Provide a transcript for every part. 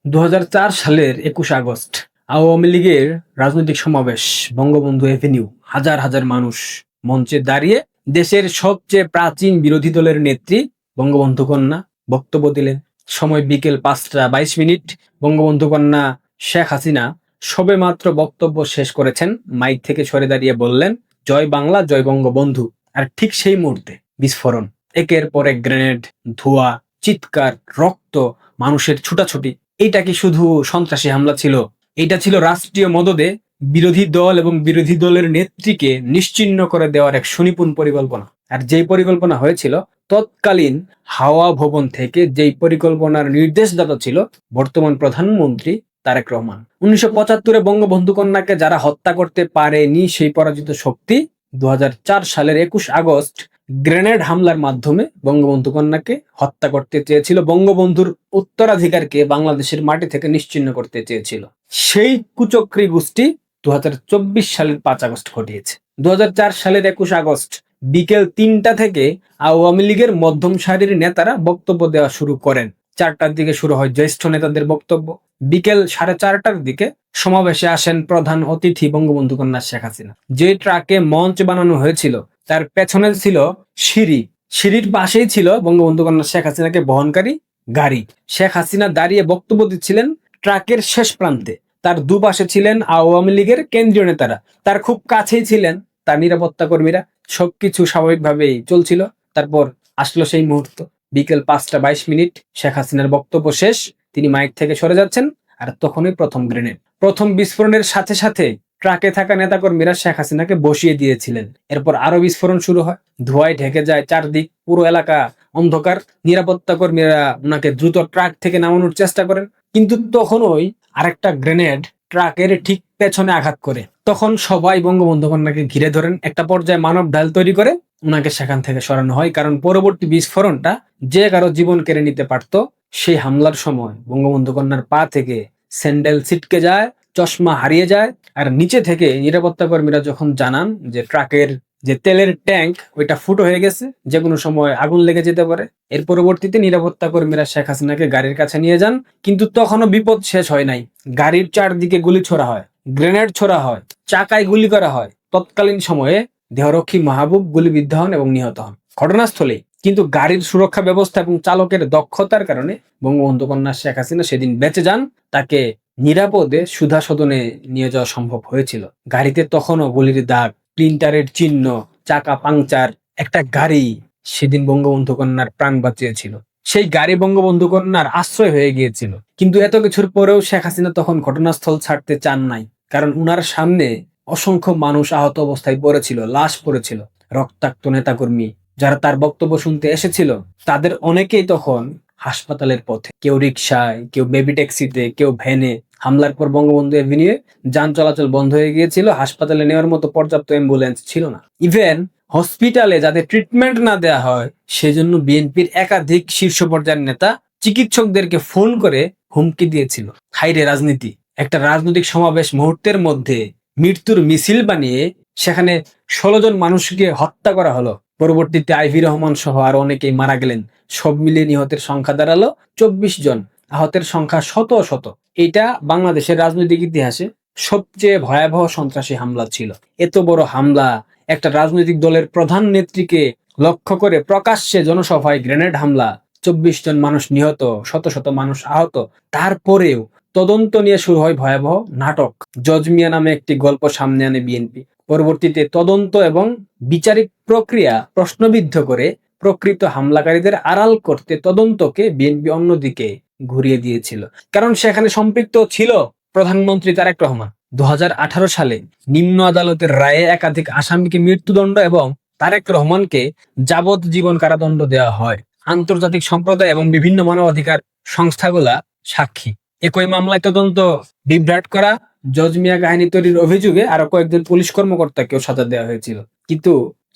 সালের 21 আগস্ট আওয়ামী লীগের রাজনৈতিক সমাবেশ বঙ্গবন্ধু এভিনিউ। হাজার হাজার মানুষ মঞ্চে দাঁড়িয়ে দেশের সবচেয়ে প্রাচীন বিরোধী দলের নেত্রী বঙ্গবন্ধু কন্যা বক্তব্য দিলেন। সময় বিকেল 5টা 22 মিনিট। বঙ্গবন্ধু কন্যা শেখ হাসিনা সবেমাত্র বক্তব্য শেষ করেছেন, মাইক থেকে সরে দাঁড়িয়ে বললেন, জয় বাংলা, জয় বঙ্গবন্ধু। আর ঠিক সেই মুহূর্তে বিস্ফোরণ, একের পর এক গ্রেনেড, ধোঁয়া, চিৎকার, রক্ত, মানুষের ছুটাছুটি। এটা কি শুধু সন্ত্রাসী হামলা ছিল? এটা ছিল রাষ্ট্রীয় মদদে বিরোধী দল এবং বিরোধী দলের নেত্রীকে নিশ্চিহ্ন করে দেওয়ার এক সুনিপুণ পরিকল্পনা। আর যেই পরিকল্পনা হয়েছিল, তৎকালীন হাওয়া ভবন থেকে যেই পরিকল্পনার নির্দেশদাতা ছিল বর্তমান প্রধানমন্ত্রী তারেক রহমান। 1975-এ বঙ্গবন্ধু কন্যাকে যারা হত্যা করতে পারেনি সেই পরাজিত শক্তি 2004 সালের 21 আগস্ট গ্রেনেড হামলার মাধ্যমে বঙ্গবন্ধু কন্যাকে হত্যা করতে চেয়েছিল, বঙ্গবন্ধুর উত্তরাধিকারকে বাংলাদেশের মাটি থেকে নিশ্চিহ্ন করতে চেয়েছিল। সেই কুচক্রী গোষ্ঠী 2024 সালের 5 আগস্ট ঘটিয়েছে। 2004 সালের 21 আগস্ট বিকেল 3টা থেকে আওয়ামী লীগের মধ্যম সারির নেতারা বক্তব্য দেওয়া শুরু করেন। 4টার দিকে শুরু হয় জ্যেষ্ঠ নেতাদের বক্তব্য। বিকেল 4:30টার দিকে সমাবেশে আসেন প্রধান অতিথি বঙ্গবন্ধু কন্যা শেখ হাসিনা। যে ট্রাকে মঞ্চ বানানো হয়েছিল তার পেছনে ছিল সিঁড়ি, সিঁড়ির পাশেই ছিল বঙ্গবন্ধু কন্যা শেখ হাসিনাকে বহনকারী গাড়ি। শেখ হাসিনা দাঁড়িয়ে বক্তব্য দিচ্ছিলেন ট্রাকের শেষ প্রান্তে। তার দুপাশে ছিলেন আওয়ামী লীগের কেন্দ্রীয় নেতারা, তার খুব কাছেই ছিলেন তার নিরাপত্তা কর্মীরা। সবকিছু স্বাভাবিকভাবেই চলছিল। তারপর আসলো সেই মুহূর্ত, বিকেল 5টা 22 মিনিট। শেখ হাসিনার বক্তব্য শেষ, তিনি মাইক থেকে সরে যাচ্ছেন, আর তখনই প্রথম গ্রেনেড। প্রথম বিস্ফোরণের সাথে সাথে ট্রাকে থাকা নেতাকর্মীরা শেখ হাসিনাকে বসিয়ে দিয়েছিলেন। এরপর আরো বিস্ফোরণ শুরু হয়, ধোঁয়ায় ঢেকে যায় চারদিক, পুরো এলাকা অন্ধকার। নিরাপত্তা কর্মীরা ওনাকে দ্রুত ট্রাক থেকে নামানোর চেষ্টা করেন, কিন্তু তখনই আরেকটা গ্রেনেড ট্রাকের ঠিক পেছনে আঘাত করে। তখন সবাই বঙ্গবন্ধু কন্যাকে ঘিরে ধরেন। একটা পর্যায়ে মানব ঢাল তৈরি করে ওনাকে সেখান থেকে সরানো হয়, কারণ পরবর্তী বিস্ফোরণটা যে কারো জীবন কেড়ে নিতে পারত। সেই হামলার সময় বঙ্গবন্ধু কন্যার পা থেকে স্যান্ডেল ছিটকে যায়, চশমা হারিয়ে যায়। আর নিচে থেকে নিরাপত্তা কর্মীরা যখন জানান যে ট্রাকের যে তেলের ট্যাঙ্ক ওইটা ফুটো হয়ে গেছে, যে কোনো সময় আগুন লেগে যেতে পারে। এর পরবর্তীতে নিরাপত্তা কর্মীরা শেখ হাসিনাকে গাড়ির কাছে নিয়ে যান, কিন্তু তখনও বিপদ শেষ হয় নাই। গাড়ির চারদিকে গুলি ছোড়া হয়, গ্রেনেড ছোড়া হয়, চাকায় গুলি করা হয়। তৎকালীন সময়ে দেহরক্ষী মাহবুব গুলিবিদ্ধ হন এবং নিহত হন ঘটনাস্থলে। কিন্তু গাড়ির সুরক্ষা ব্যবস্থা এবং চালকের দক্ষতার কারণে বঙ্গবন্ধু কন্যা শেখ হাসিনা সেদিন বেঁচে যান। তাকে নিরাপদে সুধা সদনে নিয়ে যাওয়া সম্ভব হয়েছিল। গাড়িতে তখনও গুলির দাগ, প্রিন্টারের চিহ্ন, চাকা পাংচার। একটা গাড়ি সেদিন বঙ্গবন্ধু কন্যার প্রাণ বাঁচিয়েছিল। সেই গাড়ি বঙ্গবন্ধু কন্যার আশ্রয় হয়ে গিয়েছিল। কিন্তু এত কিছুর পরেও শেখ হাসিনা তখন ঘটনাস্থল ছাড়তে চান নাই, কারণ উনার সামনে অসংখ্য মানুষ আহত অবস্থায় পড়েছিল, লাশ পড়েছিল। রক্তাক্ত নেতাকর্মী যারা তার বক্তব্য শুনতে এসেছিল তাদের অনেকেই তখন হাসপাতালের পথে, কেউ রিকশায়, কেউ বেবি ট্যাক্সিতে, কেউ ভ্যানে। হামলার পর বঙ্গবন্ধু এভিনিউয়ে যান চলাচল বন্ধ হয়ে গিয়েছিল। হাসপাতালে নেওয়ার মতো পর্যাপ্ত অ্যাম্বুলেন্স ছিল না। ইভেন হসপিটালে যাদের ট্রিটমেন্ট না দেওয়া হয় সেজন্য বিএনপির একাধিক শীর্ষ পর্যায়ের নেতা চিকিৎসকদেরকে ফোন করে হুমকি দিয়েছিল। হাইরে রাজনীতি! একটা রাজনৈতিক সমাবেশ মুহূর্তের মধ্যে মৃত্যুর মিছিল বানিয়ে সেখানে 16 জন মানুষকে হত্যা করা হলো। পরবর্তীতে আইভি রহমান সহ আরো অনেকেই মারা গেলেন। সব মিলিয়ে নিহতের সংখ্যা দাঁড়ালো 24 জন, আহতের সংখ্যা শত শত। এটা বাংলাদেশের রাজনৈতিক ইতিহাসে সবচেয়ে ভয়াবহ সন্ত্রাসী হামলা ছিল। এত বড় হামলা, একটা রাজনৈতিক দলের প্রধান নেত্রীকে লক্ষ্য করে প্রকাশ্যে জনসভায় গ্রেনেড হামলা, 24 জন মানুষ নিহত, শত শত মানুষ আহত। তারপরেও তদন্ত নিয়ে শুরু হয় ভয়াবহ নাটক। জজ মিয়া নামে একটি গল্প সামনে আনে বিএনপি। পরবর্তীতে তদন্ত এবং বিচারিক প্রক্রিয়া প্রশ্নবিদ্ধ করে প্রকৃত হামলাকারীদের আড়াল করতে তদন্তকে বিএনপি অন্যদিকে ঘুরিয়ে দিয়েছিল, কারণ সেখানে সম্পৃক্ত ছিল প্রধানমন্ত্রী তারেক রহমান। 2018 সালে নিম্ন আদালতের রায়ে একাধিক আসামিকে মৃত্যুদণ্ড এবং তারেক রহমানকে যাবজ্জীবন কারাদণ্ড দেওয়া হয়। আন্তর্জাতিক সম্প্রদায় এবং বিভিন্ন মানবাধিকার সংস্থাগুলা সাক্ষী। একই মামলায় তদন্ত বিভ্রাট করা, জজ মিয়া কাহিনী তৈরির অভিযোগে আরো কয়েকজন পুলিশ কর্মকর্তাকেও সাজা দেওয়া হয়েছিল। কিন্তু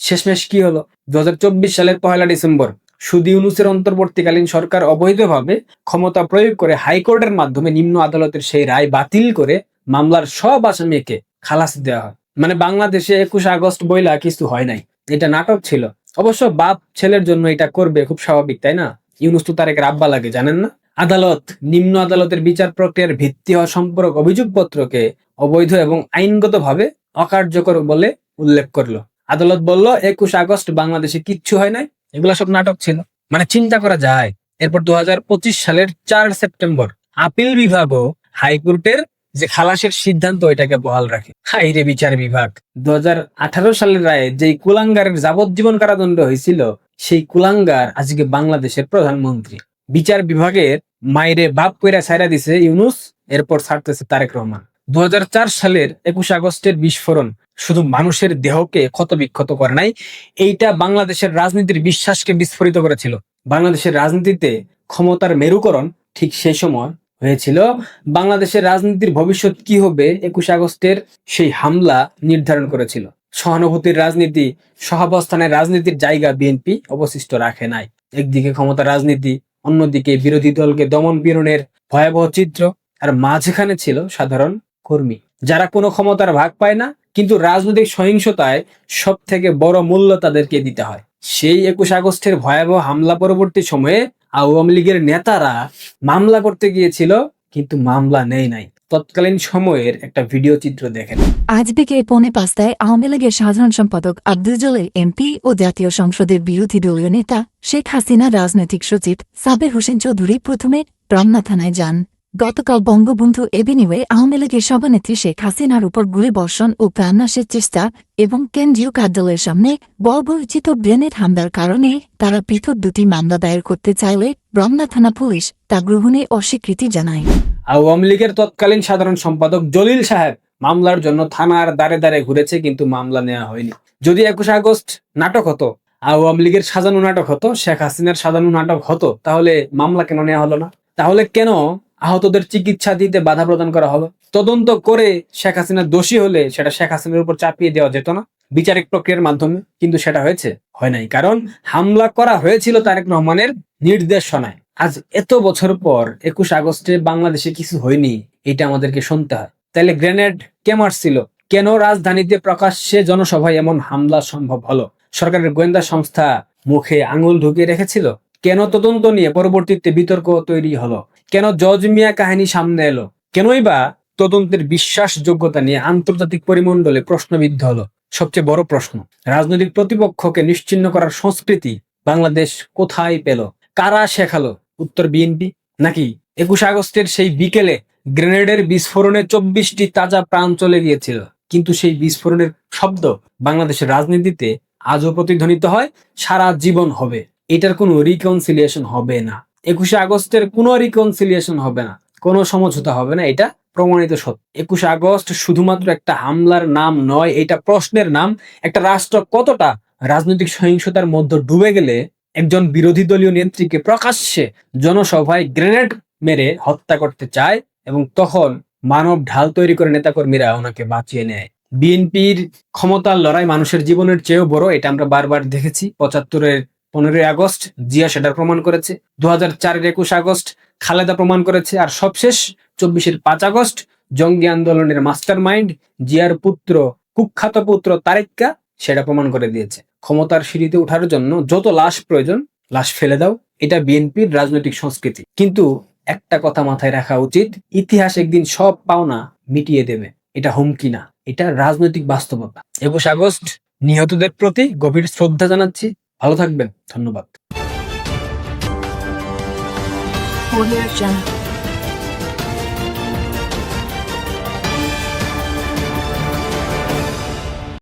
শেষমেশ কি হলো? 2024 সালের 1 ডিসেম্বর সুদি ইউনূসের অন্তর্বর্তীকালীন সরকার অবৈধভাবে ক্ষমতা প্রয়োগ করে হাইকোর্টের মাধ্যমে নিম্ন আদালতের সেই রায় বাতিল করে মামলার সব আসামিকে খালাস দেওয়া হয়। মানে বাংলাদেশে 21 আগস্ট বইলা কিছু হয় নাই, এটা নাটক ছিল। অবশ্য বাপ ছেলের জন্য এটা করবে, খুব স্বাভাবিক, তাই না? ইউনূস তো তারেকের আব্বা লাগে, জানেন না? আদালত নিম্ন আদালতের বিচার প্রক্রিয়ার ভিত্তি হওয়া সম্পর্ক অভিযোগপত্রকে অবৈধ এবং আইনগতভাবে অকার্যকর বলে উল্লেখ করলো। আদালত বলল 21 আগস্ট বাংলাদেশে কিচ্ছু হয় নাই, এগুলো সব নাটক ছিল। মানে চিন্তা করা যায়। এরপর 2025 সালের 4 সেপ্টেম্বর আপিল বিভাগও হাইকোর্টের যে খালাসের সিদ্ধান্ত এটাকে বহাল রাখে। হাইরে বিচার বিভাগ। 2018 সালের রায়ে যেই কুলাঙ্গারের যাবজ্জীবন কারাদণ্ড হয়েছিল, সেই কুলাঙ্গার আজকে বাংলাদেশের প্রধানমন্ত্রী। বিচার বিভাগের মাইরে বাপ কইরা ছাইরা দিছে ইউনূস, এরপর ছাড়তেছে তারেক রহমান। 2004 সালের 21 আগস্টের বিস্ফোরণ শুধু মানুষের দেহকে ক্ষতবিক্ষত করে নাই, এইটা বাংলাদেশের রাজনীতির বিশ্বাসকে বিস্ফোরিত করেছিল। বাংলাদেশের রাজনীতিতে ক্ষমতার মেরুকরণ ঠিক সেই সময় হয়েছিল। বাংলাদেশের রাজনীতির ভবিষ্যৎ কি হবে 21 আগস্টের সেই হামলা নির্ধারণ করেছিল। সহানুভূতির রাজনীতি, সহাবস্থানের রাজনীতির জায়গা বিএনপি অবশিষ্ট রাখে নাই। একদিকে ক্ষমতা রাজনীতি, অন্যদিকে বিরোধী দলকে দমন পীড়নের ভয়াবহ চিত্র, আর মাঝখানে ছিল সাধারণ কর্মী যারা কোনো ক্ষমতার ভাগ পায় না, কিন্তু রাজনৈতিক সহিংসতায় সব থেকে বড় মূল্য তাদেরকে দিতে হয়। সেই 21 আগস্টের ভয়াবহ হামলা পরবর্তী সময়ে আওয়ামী লীগের নেতারা মামলা করতে গিয়েছিল, কিন্তু মামলা নেই নাই। তৎকালীন সময়ের একটা ভিডিও চিত্র দেখেন। আজ বিকেল 4:45 আওয়ামী লীগের সাধারণ সম্পাদক আব্দুল জলিল এমপি ও জাতীয় সংসদের বিরোধী দলীয় নেতা শেখ হাসিনা রাজনৈতিক সচিব সাবের হোসেন চৌধুরী প্রথমে রমনা থানায় যান। গতকাল বঙ্গবন্ধু এভিনিউয়ে আওয়ামী লীগের সভানেত্রী শেখ হাসিনার উপর গুলিবর্ষণ ও প্রাণনাশের চেষ্টা এবং কেন্দ্রীয় কার্যালয়ের সামনে বর্বরচিত গ্রেনেড হামলার কারণে তারা পৃথক দুটি মামলা দায়ের করতে চাইলে রমনা থানা পুলিশ তা গ্রহণে অস্বীকৃতি জানায়। আওয়ামী লীগের তৎকালীন সাধারণ সম্পাদক জলিল সাহেব মামলার জন্য থানার দ্বারে দ্বারে ঘুরেছে, কিন্তু মামলা নেওয়া হয়নি। যদি 21 আগস্ট নাটক হতো, আওয়ামী লীগের সাজানো নাটক হতো, শেখ হাসিনার সাজানো নাটক হতো, তাহলে মামলা কেন নেওয়া হলো না? তাহলে কেন আহতদের চিকিৎসা দিতে বাধা প্রদান করা হলো? তদন্ত করে শেখ হাসিনা দোষী হলে সেটা শেখ হাসিনার উপর চাপিয়ে দেওয়া যেত না বিচারিক প্রক্রিয়ার মাধ্যমে? কিন্তু সেটা হয়েছে? হয় নাই, কারণ হামলা করা হয়েছিল তারেক রহমানের নির্দেশনায়। আজ এত বছর পর 21 আগস্টে বাংলাদেশে কিছু হয়নি, এটা আমাদেরকে শুনতে হয়। তাহলে গ্রেনেড কে মারছিল? কেন রাজধানীতে প্রকাশ্যে জনসভায় এমন হামলা সম্ভব হলো? সরকারের গোয়েন্দা সংস্থা মুখে আঙুল ঢুকিয়ে রেখেছিল? কেন তদন্ত নিয়ে পরবর্তীতে বিতর্ক তৈরি হলো? কেন জজ মিয়া কাহিনী সামনে এলো? কেনই বা তদন্তের বিশ্বাসযোগ্যতা নিয়ে আন্তর্জাতিক পরিমণ্ডলে প্রশ্নবিদ্ধ হলো? সবচেয়ে বড় প্রশ্ন, রাজনৈতিক প্রতিপক্ষকে নিশ্চিহ্ন করার সংস্কৃতি বাংলাদেশ কোথায় পেল? কারা শেখালো? উত্তর বিএনপি নাকি? 21 আগস্টের সেই বিকেলে গ্রেনেডের বিস্ফোরণে 24টি তাজা প্রাণ চলে গিয়েছিল, কিন্তু সেই বিস্ফোরণের শব্দ বাংলাদেশের রাজনীতিতে আজও প্রতিধ্বনিত হয়, সারা জীবন হবে। এটার কোনো রিকনসিলিয়েশন হবে না। 21 আগস্টের কোনো রিকনসিলিয়েশন হবে না, কোনো সমঝোতা হবে না, এটা প্রমাণিত সত্য। 21 আগস্ট শুধুমাত্র একটা হামলার নাম নয়, এটা প্রশ্নের নাম। একটা রাষ্ট্র কতটা রাজনৈতিক সহিংসতার মধ্যে ডুবে গেলে একজন বিরোধী দলীয় নেত্রীকে প্রকাশ্যে জনসভায় গ্রেনেড মেরে হত্যা করতে চায়, এবং তখন মানব ঢাল তৈরি করে নেতাকর্মীরা ওনাকে বাঁচিয়ে নেয়। বিএনপির ক্ষমতার লড়াই মানুষের জীবনের চেয়েও বড়, এটা আমরা বারবার দেখেছি। 75-এর 15ই আগস্ট জিয়া সেটার প্রমাণ করেছে, 2004-এর 21 আগস্ট খালেদা প্রমাণ করেছে, আর সবশেষ 24-এর 5 আগস্ট জঙ্গি আন্দোলনের মাস্টার মাইন্ড জিয়ার পুত্র, কুখ্যাত পুত্র তারেক্কা সেটা প্রমাণ করে দিয়েছে। ক্ষমতার সিঁড়িতে ওঠার জন্য যত লাশ প্রয়োজন, লাশ ফেলে দাও, এটা বিএনপির রাজনৈতিক সংস্কৃতি। কিন্তু একটা কথা মাথায় রাখা উচিত, ইতিহাস একদিন সব পাওনা মিটিয়ে দেবে। এটা হুমকি না, এটা রাজনৈতিক বাস্তবতা। 21 আগস্ট নিহতদের প্রতি গভীর শ্রদ্ধা জানাচ্ছি। ভালো থাকবেন, ধন্যবাদ।